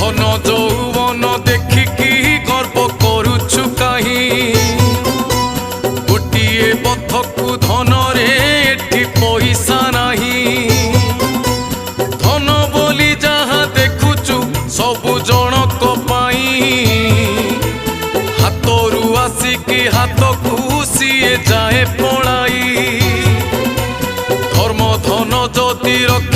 धन यौवन देखिकी गर्व करुछु काहीं गोटिए पथकु धन रे एठी पैसा नाही धन बोली जहाँ देखुचु सबु जनक पाई हाथरू आसिकी हाथ खुशी जाए पलाई धर्म धन जदि रख